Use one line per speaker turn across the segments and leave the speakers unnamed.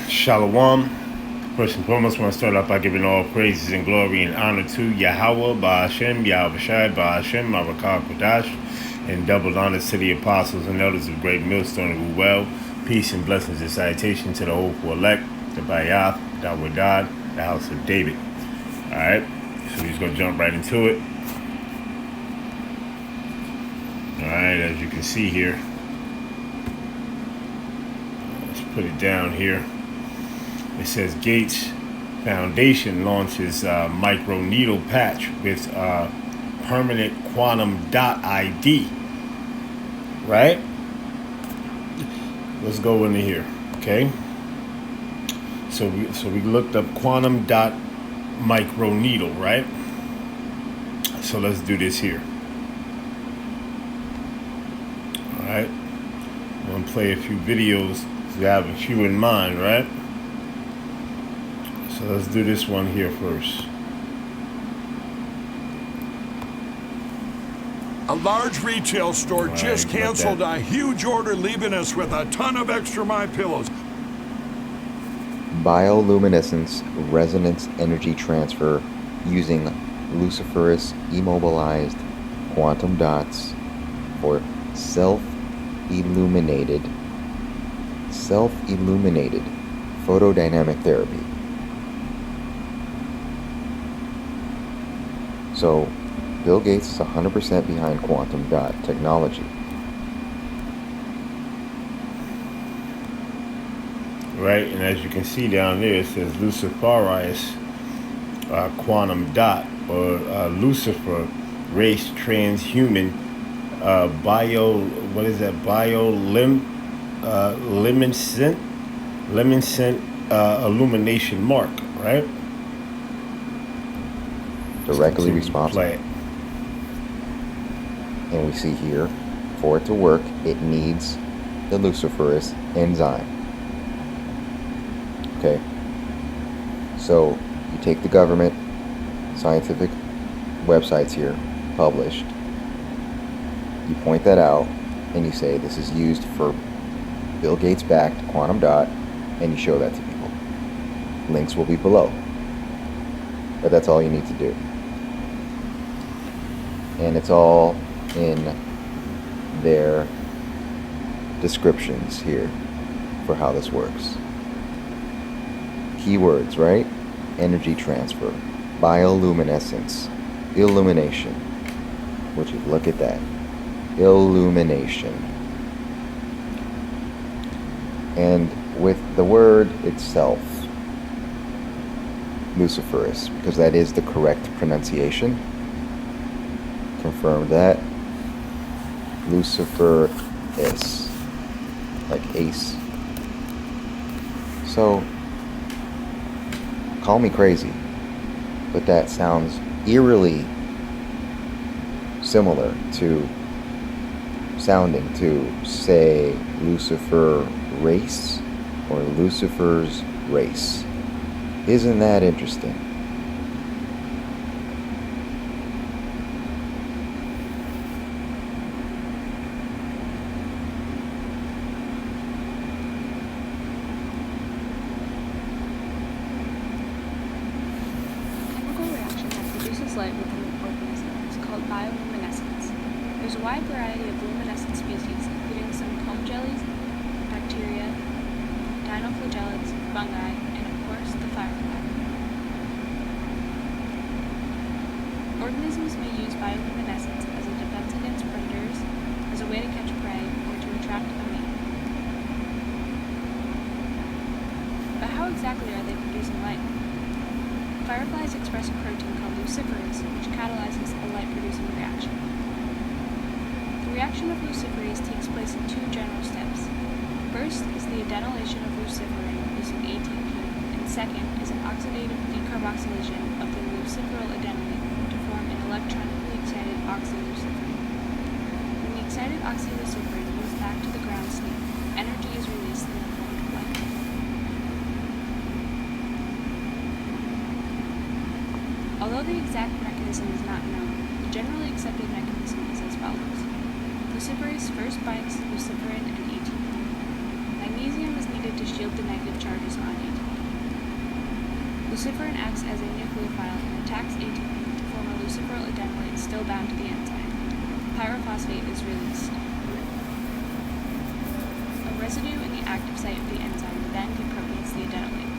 Shalom. First and foremost, I want to start off by giving all praises and glory and honor to Yahweh, Ba'ashem, Yahushai, Ba'ashem, Marakah Kodash, and double honors to the apostles and elders of Great Millstone who well. Peace and blessings and salutation to the hopeful elect, the Bayath, the Wadad, the house of David. Alright, so we're just going to jump right into it. Alright, as you can see here, let's put it down here. It says Gates Foundation launches Microneedle patch with permanent quantum dot ID. Right? Let's go into here. Okay. So we looked up quantum dot microneedle, right? So let's do this here. All right. I'm gonna play a few videos. So you have a few in mind, right? So let's do this one here first.
A large retail store just canceled a huge order, leaving us with a ton of extra My Pillows.
Bioluminescence resonance energy transfer using luciferase immobilized quantum dots for self-illuminated photodynamic therapy. So Bill Gates is 100% behind quantum dot technology.
Right, and as you can see down there, it says Luciferase quantum dot, or Lucifer race transhuman luminescent illumination mark, right?
Directly responsible. And we see here, for it to work, it needs the luciferase enzyme. Okay, so you take the government scientific websites here, published, you point that out, and you say this is used for Bill Gates backed quantum dot, and you show that to people. Links will be below, but that's all you need to do. And it's all in their descriptions here for how this works. Keywords, right? Energy transfer, bioluminescence, illumination, which is, look at that, illumination. And with the word itself, luciferase, because that is the correct pronunciation. Confirm that. Lucifer is like ace. So call me crazy, but that sounds eerily similar to sounding to say Lucifer race or Lucifer's race. Isn't that interesting?
Light within an organism is called bioluminescence. There's a wide variety of luminescent species, including some comb jellies, bacteria, dinoflagellates, fungi, and of course, the firefly. Organisms may use bioluminescence as a defense against predators, as a way to catch prey, or to attract a mate. But how exactly are they producing light? Fireflies express a protein called luciferase, which catalyzes a light-producing reaction. The reaction of luciferase takes place in two general steps. First is the adenylation of luciferin using ATP, and second is an oxidative decarboxylation of the luciferyl adenylate to form an electronically excited oxyluciferin. When the excited oxyluciferin moves back to the ground state, energy is released in the form of light. Although the exact mechanism is not known, the generally accepted mechanism is as follows. Luciferase first binds luciferin and ATP. Magnesium is needed to shield the negative charges on ATP. Luciferin acts as a nucleophile and attacks ATP to form a luciferyl adenylate still bound to the enzyme. Pyrophosphate is released. A residue in the active site of the enzyme then deprotonates the adenylate.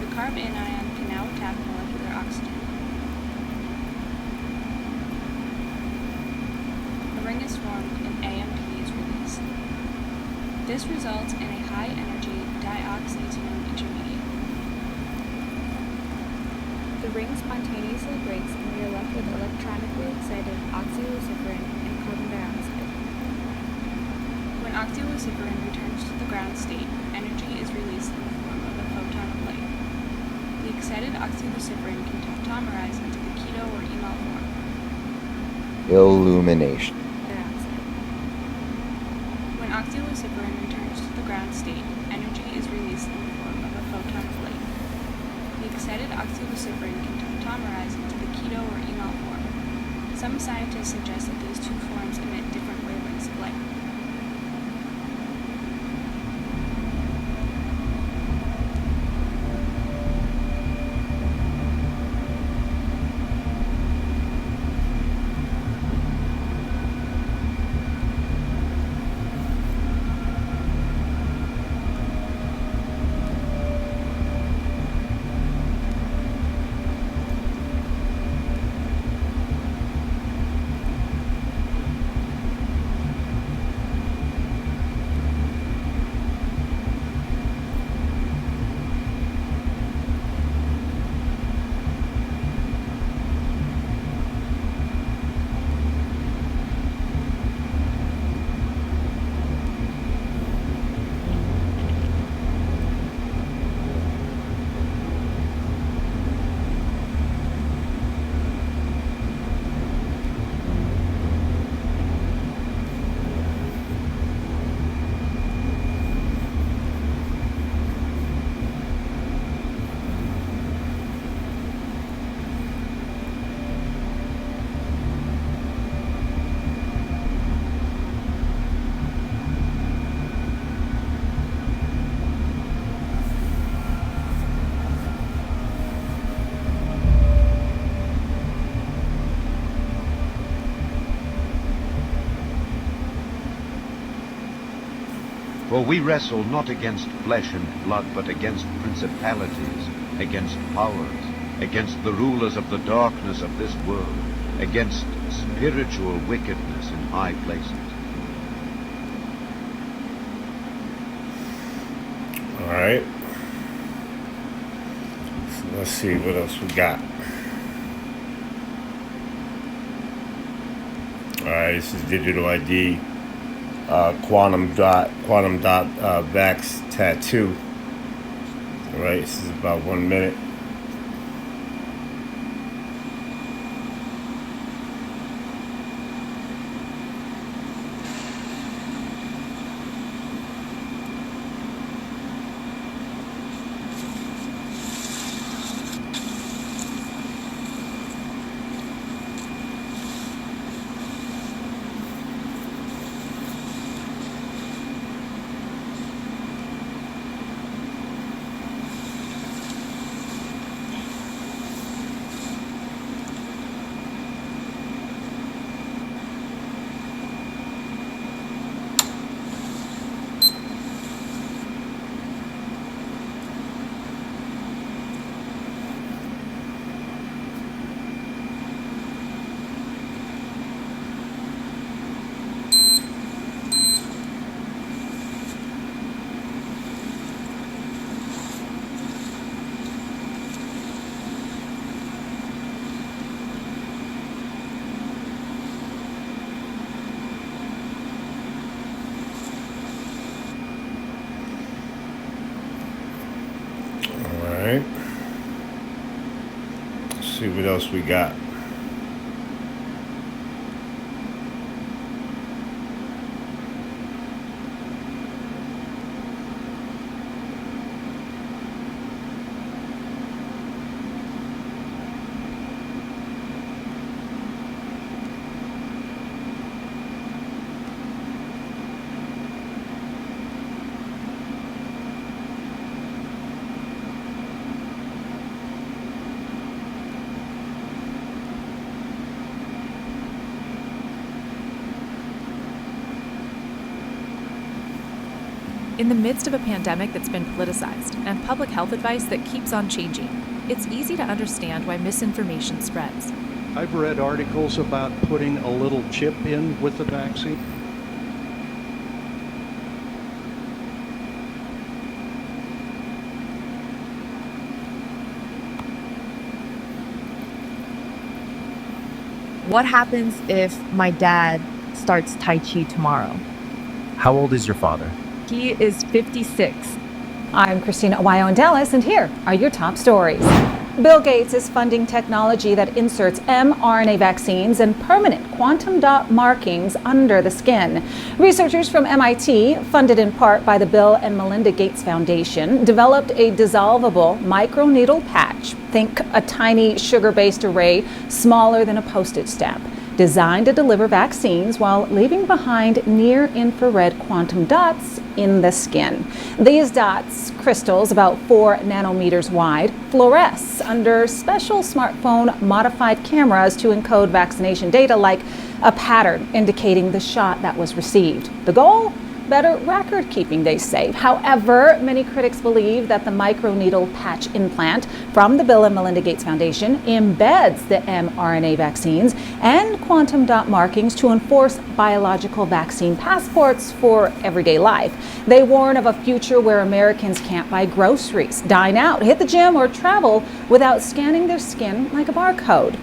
The carb anion can now attack molecular oxygen. A ring is formed and AMP is released. This results in a high-energy dioxygenone intermediate. The ring spontaneously breaks and we are left with electronically excited oxyluciferin and carbon dioxide. When oxyluciferin returns to the ground state, energy is released in the form of a photon of light. The excited oxyluciferin can tautomerize into the keto or enol form.
Illumination.
Dioxide. When oxyluciferin returns to the ground state, energy is released in the form of a photon of light. The excited oxyluciferin can tautomerize into the keto or enol form. Some scientists suggest that these two forms emit different wavelengths of light.
For we wrestle not against flesh and blood, but against principalities, against powers, against the rulers of the darkness of this world, against spiritual wickedness in high places.
All right. So let's see what else we got. All right, this is digital ID. Quantum dot Vax tattoo. All right, this is about 1 minute. Alright. Let's see what else we got.
In the midst of a pandemic that's been politicized and public health advice that keeps on changing, it's easy to understand why misinformation spreads.
I've read articles about putting a little chip in with the vaccine.
What happens if my dad starts Tai Chi tomorrow?
How old is your father?
He is 56.
I'm Christina Awayo in Dallas, and here are your top stories. Bill Gates is funding technology that inserts mRNA vaccines and permanent quantum dot markings under the skin. Researchers from MIT, funded in part by the Bill and Melinda Gates Foundation, developed a dissolvable microneedle patch. Think a tiny sugar-based array smaller than a postage stamp, designed to deliver vaccines while leaving behind near-infrared quantum dots in the skin. These dots, crystals about 4 nanometers wide, fluoresce under special smartphone modified cameras to encode vaccination data like a pattern indicating the shot that was received. The goal? Better record keeping, they say. However, many critics believe that the microneedle patch implant from the Bill and Melinda Gates Foundation embeds the mRNA vaccines and quantum dot markings to enforce biological vaccine passports for everyday life. They warn of a future where Americans can't buy groceries, dine out, hit the gym, or travel without scanning their skin like a barcode.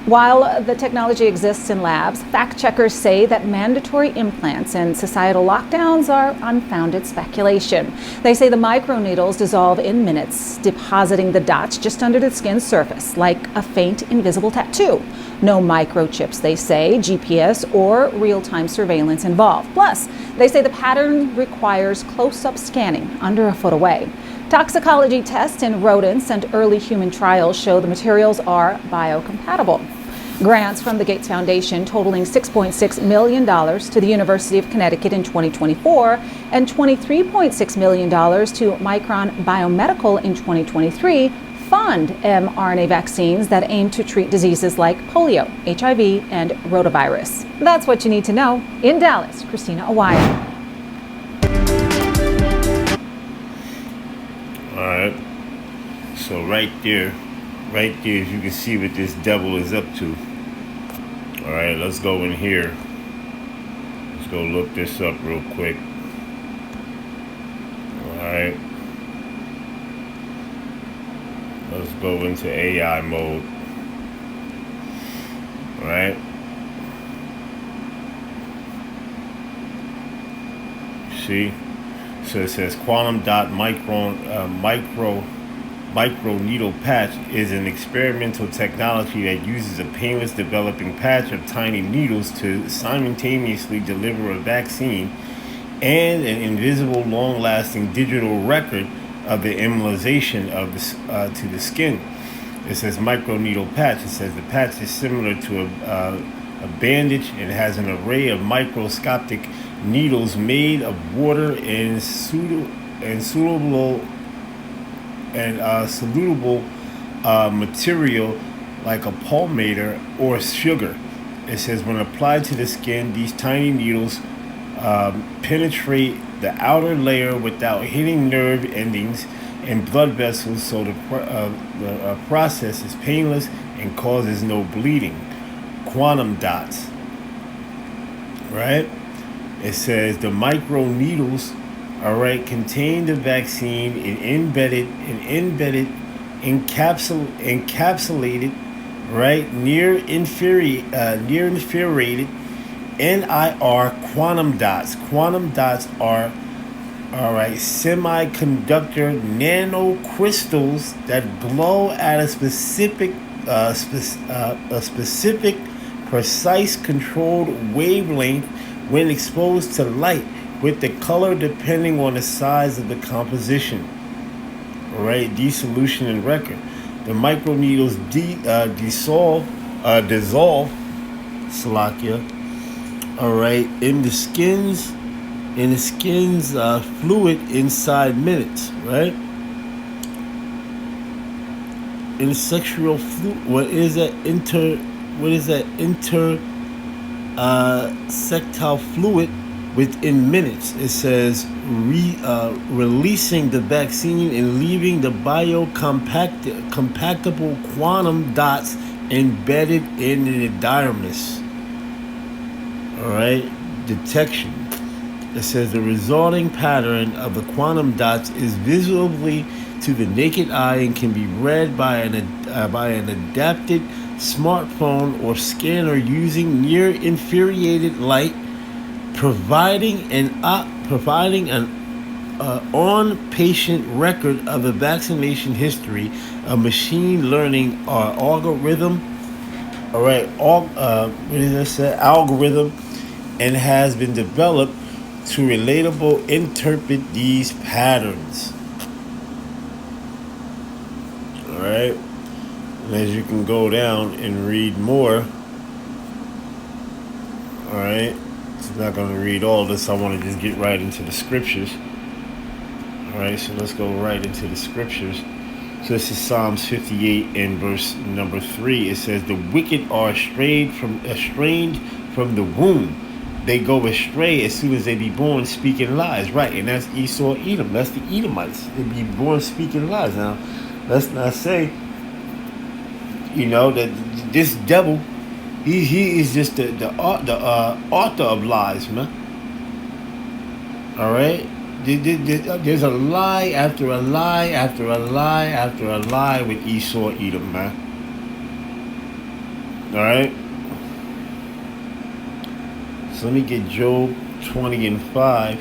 While the technology exists in labs, fact checkers say that mandatory implants and societal lockdowns are unfounded speculation. They say the microneedles dissolve in minutes, depositing the dots just under the skin's surface, like a faint, invisible tattoo. No microchips, they say, GPS, or real-time surveillance involved. Plus, they say the pattern requires close-up scanning under a foot away. Toxicology tests in rodents and early human trials show the materials are biocompatible. Grants from the Gates Foundation totaling $6.6 million to the University of Connecticut in 2024 and $23.6 million to Micron Biomedical in 2023 fund mRNA vaccines that aim to treat diseases like polio, HIV, and rotavirus. That's what you need to know. In Dallas, Christina Awayo.
Alright, so right there, you can see what this devil is up to. Alright, let's go in here. Let's go look this up real quick. Alright. Let's go into AI mode. Alright. See? So it says quantum dot microneedle patch is an experimental technology that uses a painless developing patch of tiny needles to simultaneously deliver a vaccine and an invisible, long-lasting digital record of the immunization of to the skin. It says microneedle patch. It says the patch is similar to a bandage and has an array of microscopic needles made of water and soluble material like a palmator or sugar. It says when applied to the skin, these tiny needles penetrate the outer layer without hitting nerve endings and blood vessels, so the process is painless and causes no bleeding. Quantum dots, right? It says the microneedles, all right, contain the vaccine encapsulated, right, near infrared NIR quantum dots. Quantum dots are, all right, semiconductor nanocrystals that glow at a specific, precise, controlled wavelength when exposed to light, with the color depending on the size of the composition. All right, dissolution and record. The microneedles dissolve, Salakia. All right, in the skin's fluid inside minutes, right? In sexual fluid, what is that intersectile fluid within minutes. It says releasing the vaccine and leaving the biocompactable quantum dots embedded in the dermis. All right, detection. It says the resulting pattern of the quantum dots is visibly to the naked eye and can be read by an adapted smartphone or scanner using near infrared light, providing an on-patient record of the vaccination history. A machine learning algorithm. All right, algorithm, and has been developed to relatable interpret these patterns. All right, and as you can go down and read more. All right, I'm not going to read all this. I want to just get right into the scriptures. All right, so let's go right into the scriptures. So this is Psalms 58 and verse number 3. It says, "The wicked are estranged from the womb. They go astray as soon as they be born, speaking lies." Right, and that's Esau, Edom. That's the Edomites. They be born speaking lies. Now, let's not say, that this devil, he is just the author of lies, man. All right. There's a lie after a lie after a lie after a lie with Esau, Edom, man. All right. So let me get Job 20 and 5.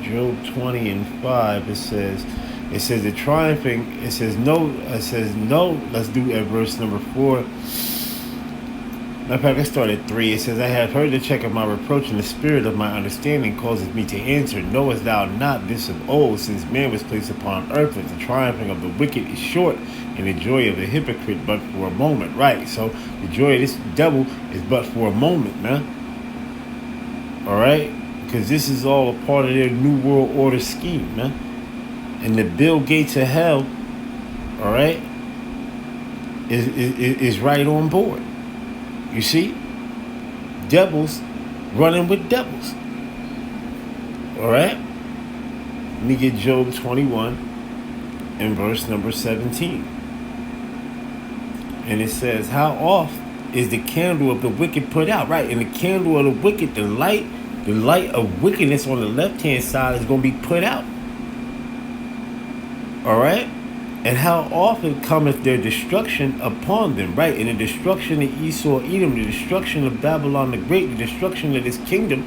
Job 20 and 5. It says the triumphing. It says no. Let's do at verse number 4. Matter of fact, let's start at 3. It says, "I have heard the check of my reproach, and the spirit of my understanding causes me to answer. Knowest thou not this of old, since man was placed upon earth, that the triumphing of the wicked is short, and the joy of the hypocrite but for a moment." Right, so the joy of this devil is but for a moment, man. All right, because this is all a part of their New World Order scheme, man. And the Bill Gates of hell, all right, is right on board. You see? Devils running with devils. All right? Let me get Job 21 and verse number 17. And it says, "How oft is the candle of the wicked put out?" Right? And the candle of the wicked, the light of wickedness on the left-hand side is going to be put out. All right? "And how often cometh their destruction upon them," right? And the destruction of Esau, Edom, the destruction of Babylon the Great, the destruction of this kingdom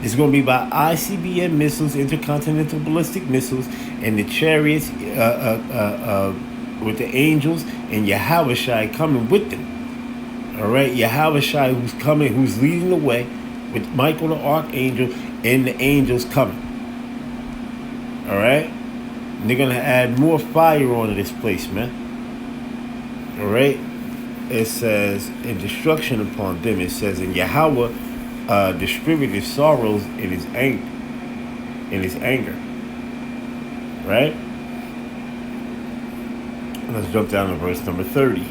is going to be by ICBM missiles, intercontinental ballistic missiles, and the chariots with the angels, and Yahushua coming with them. All right, Yahushua who's coming, who's leading the way with Michael the archangel and the angels coming. All right. And they're going to add more fire onto this place, man. All right. It says, "in destruction upon them," it says, "and Yahweh distributed sorrows in his anger. Right? Let's jump down to verse number 30.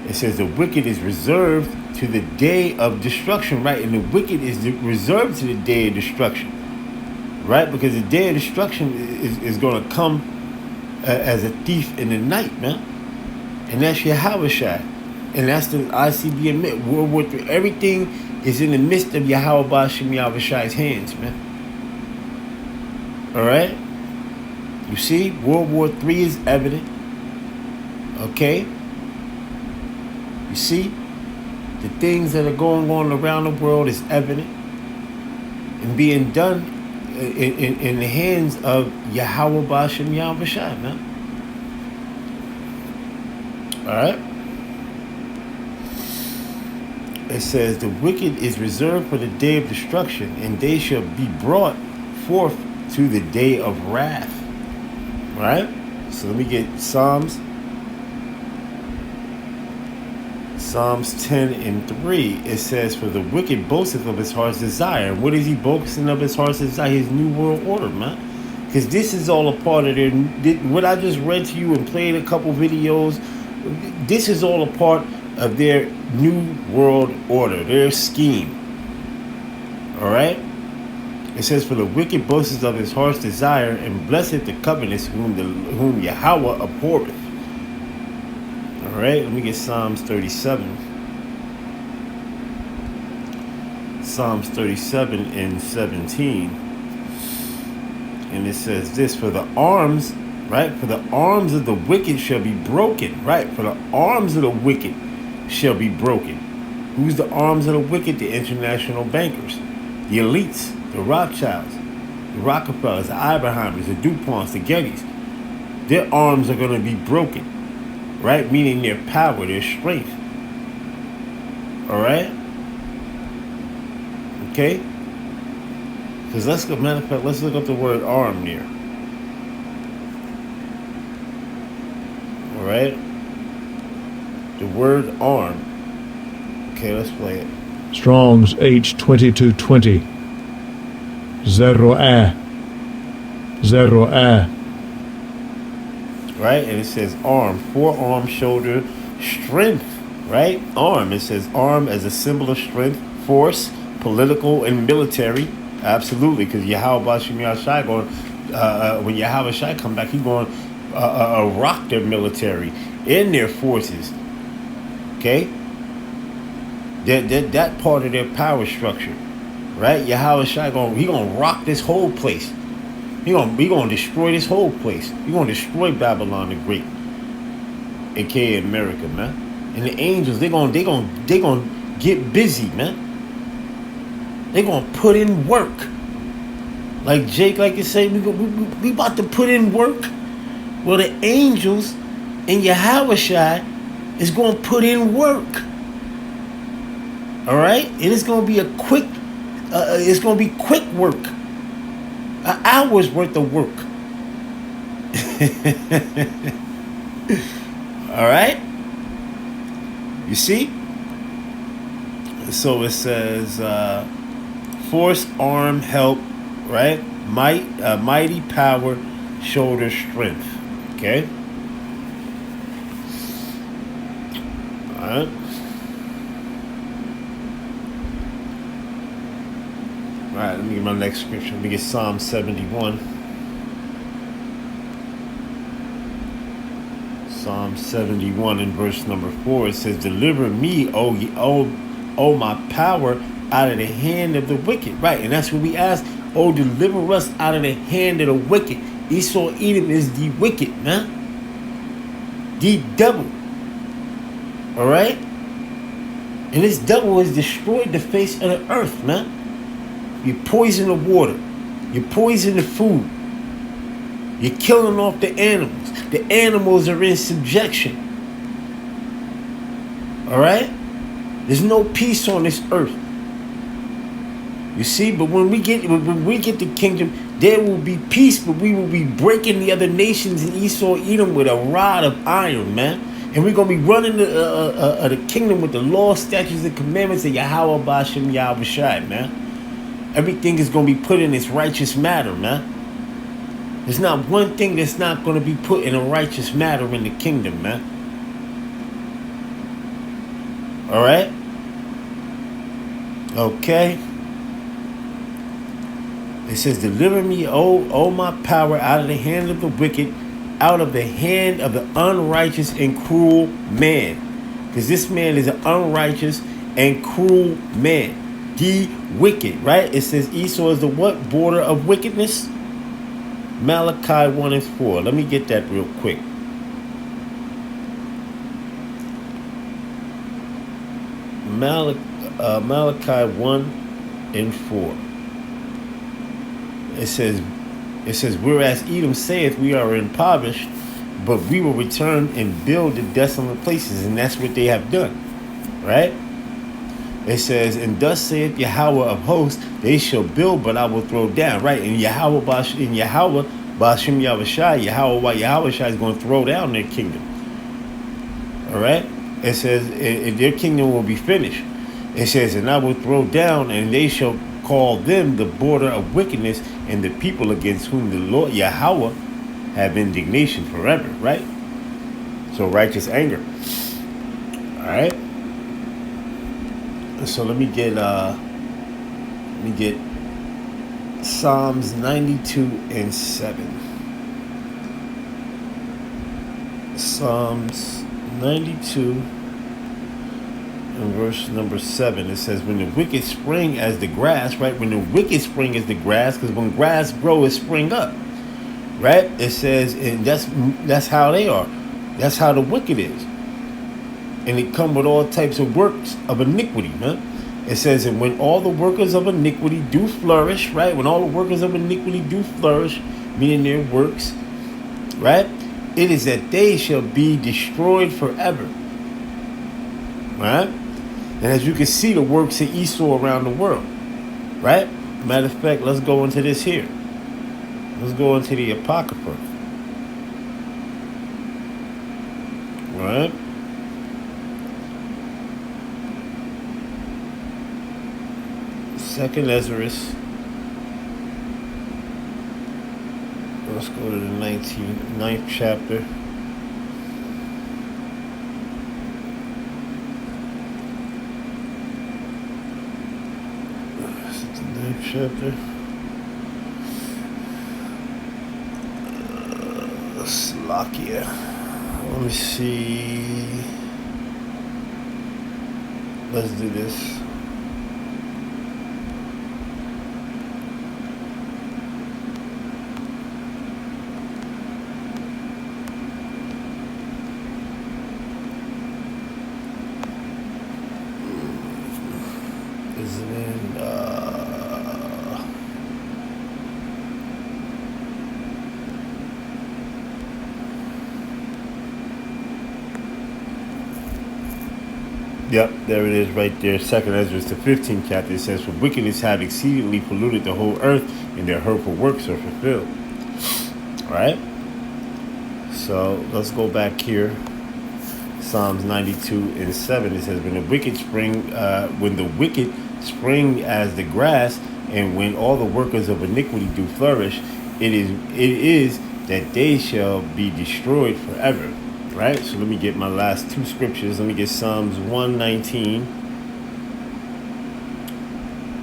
It says, "the wicked is reserved to the day of destruction." Right? And the wicked is reserved to the day of destruction. Right? Because the day of destruction is going to come as a thief in the night, man. And that's Yahushua. And that's the ICBM, World War III. Everything is in the midst of Yahweh Bashim Yahushua's hands, man. All right? You see, World War III is evident. Okay? You see, the things that are going on around the world is evident and being done in the hands of Yahweh Bashim Yahushua, man. All right. It says, "the wicked is reserved for the day of destruction, and they shall be brought forth to the day of wrath." All right. So let me get Psalms 10 and 3, it says, "For the wicked boasteth of his heart's desire." And what is he boasting of his heart's desire? His New World Order, man. Because this is all a part of what I just read to you and played a couple videos. This is all a part of their new world order, their scheme. All right? It says, for the wicked boasts of his heart's desire, and blessed the covenants whom Yahweh abhorreth. All right, let me get Psalms 37. Psalms 37 and 17. And it says this, for the arms, right? For the arms of the wicked shall be broken, right? For the arms of the wicked shall be broken. Who's the arms of the wicked? The international bankers, the elites, the Rothschilds, the Rockefellers, the Oppenheimers, the DuPonts, the Gettys. Their arms are going to be broken, right? Meaning their power, their strength. All right? Okay? Because let's look up the word arm there. All right? The word arm. Okay, let's play it.
Strong's H2220. Zeroah.
Right? And it says arm, forearm, shoulder, strength, right? Arm. It says arm as a symbol of strength, force, political, and military. Absolutely, because Yahweh Bashim Yahshai going, when Yahweh Shai come back, he's going to rock their military and their forces. Okay? That part of their power structure. Right? Yahweh Shai he gonna rock this whole place. He gonna destroy this whole place. He gonna destroy Babylon the Great, aka America, man. And the angels, they gonna get busy, man. They gonna put in work. Like Jake, like you say, we about to put in work. Well, the angels and Yahweh Shai is gonna put in work. All right, and it's gonna be quick work. An hour's worth of work. All right? You see? So it says force, arm, help, right? Mighty power, shoulder, strength. Okay? All right? All right, let me get my next scripture. Let me get Psalm 71. Psalm 71 in verse number 4. It says, deliver me, O my power, out of the hand of the wicked. Right, and that's what we ask. Oh, deliver us out of the hand of the wicked. Esau, Edom is the wicked, man. The devil. All right? And this devil has destroyed the face of the earth, man. You poison the water. You poison the food. You're killing off the animals. The animals are in subjection. All right? There's no peace on this earth. You see, but when we get the kingdom, there will be peace, but we will be breaking the other nations in Esau, Edom with a rod of iron, man. And we're going to be running the kingdom with the law, statutes, and commandments of Yahweh Bashim Yahweh Shai, man. Everything is going to be put in its righteous matter, man. There's not one thing that's not going to be put in a righteous matter in the kingdom, man. All right? Okay. It says, deliver me, O my power, out of the hand of the wicked, out of the hand of the unrighteous and cruel man. Because this man is an unrighteous and cruel man. The wicked, right? It says Esau is the what? Border of wickedness? Malachi 1 and 4. Let me get that real quick. Malachi 1 and 4. It says, whereas Edom saith, we are impoverished, but we will return and build the desolate places. And that's what they have done. Right? It says, and thus saith Yahweh of hosts, they shall build, but I will throw down. Right? And Yahweh Bashim Yahweh Shai, Yahweh Shai is going to throw down their kingdom. All right? It says, their kingdom will be finished. It says, and I will throw down, and they shall call them the border of wickedness, and the people against whom the Lord Yahweh have indignation forever. Right? So righteous anger. All right? So let me get Psalms 92 and 7. Psalms 92 and verse number 7. It says, when the wicked spring as the grass, right? When the wicked spring as the grass, because when grass grows, it spring up, right? It says, and that's how they are. That's how the wicked is. And it come with all types of works of iniquity, man. It says, and when all the workers of iniquity do flourish, right? When all the workers of iniquity do flourish, meaning their works, right? It is that they shall be destroyed forever, right? And as you can see, the works of Esau around the world, right? Matter of fact, let's go into this here. Let's go into the Apocrypha, right? Second Ezra. Let's go to the 9th chapter. This is the 9th chapter. Slovakia. Let me see. Let's do this. Yep, there it is right there. Second Ezra, the 15th chapter. It says, for wickedness have exceedingly polluted the whole earth, and their hurtful works are fulfilled. All right? So let's go back here. Psalms 92 and 7. It says, when the wicked spring as the grass, and when all the workers of iniquity do flourish, it is that they shall be destroyed forever. Right, so let me get my last two scriptures. Let me get Psalms 119.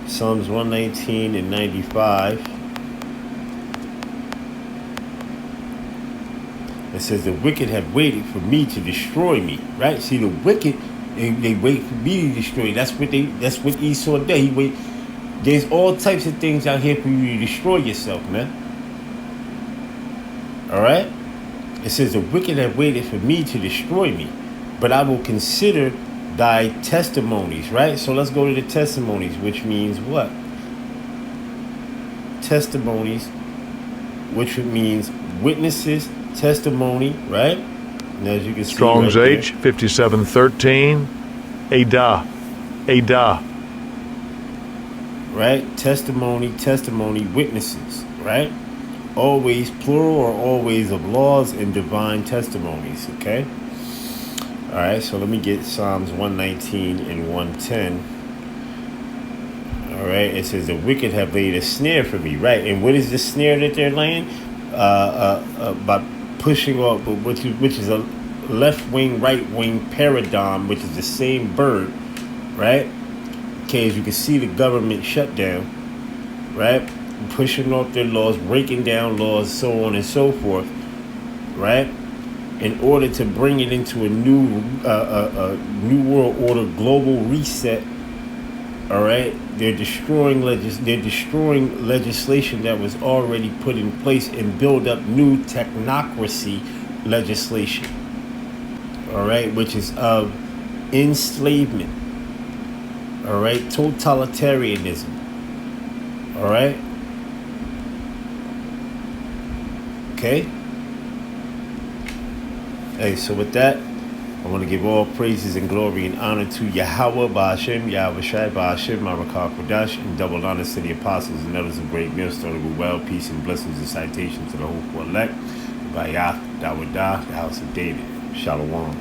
Psalms 119 and 95. It says, the wicked have waited for me to destroy me. Right? See, the wicked, they wait for me to destroy. That's what Esau did. He wait. There's all types of things out here for you to destroy yourself, man. All right? It says, the wicked have waited for me to destroy me, but I will consider thy testimonies, right? So let's go to the testimonies, which means what? Testimonies, which means witnesses, testimony, right? And as you can see
Strong's
right
H, 5713, Ada.
Right? Testimony, witnesses, right? Always plural or always of laws and divine testimonies, okay? All right, so let me get Psalms 119 and 110. All right, it says, the wicked have laid a snare for me, right? And what is the snare that they're laying? By pushing off, which is a left wing, right wing paradigm, which is the same bird, right? Okay, as you can see, the government shutdown, right? Pushing off their laws, breaking down laws, so on and so forth, right? In order to bring it into a new world order, global reset. All right, they're destroying legislation that was already put in place and build up new technocracy legislation. All right, which is of enslavement. All right, totalitarianism. All right. Okay. Hey, so with that, I want to give all praises and glory and honor to Yahweh, Ba'ashem, Yahweh Shai, Ba'ashem, Marakah Kodash, and double honors to the apostles and others of great millstone of well, peace and blessings and citations to the hopeful elect, by Yah, Dawadah, the house of David. Shalom.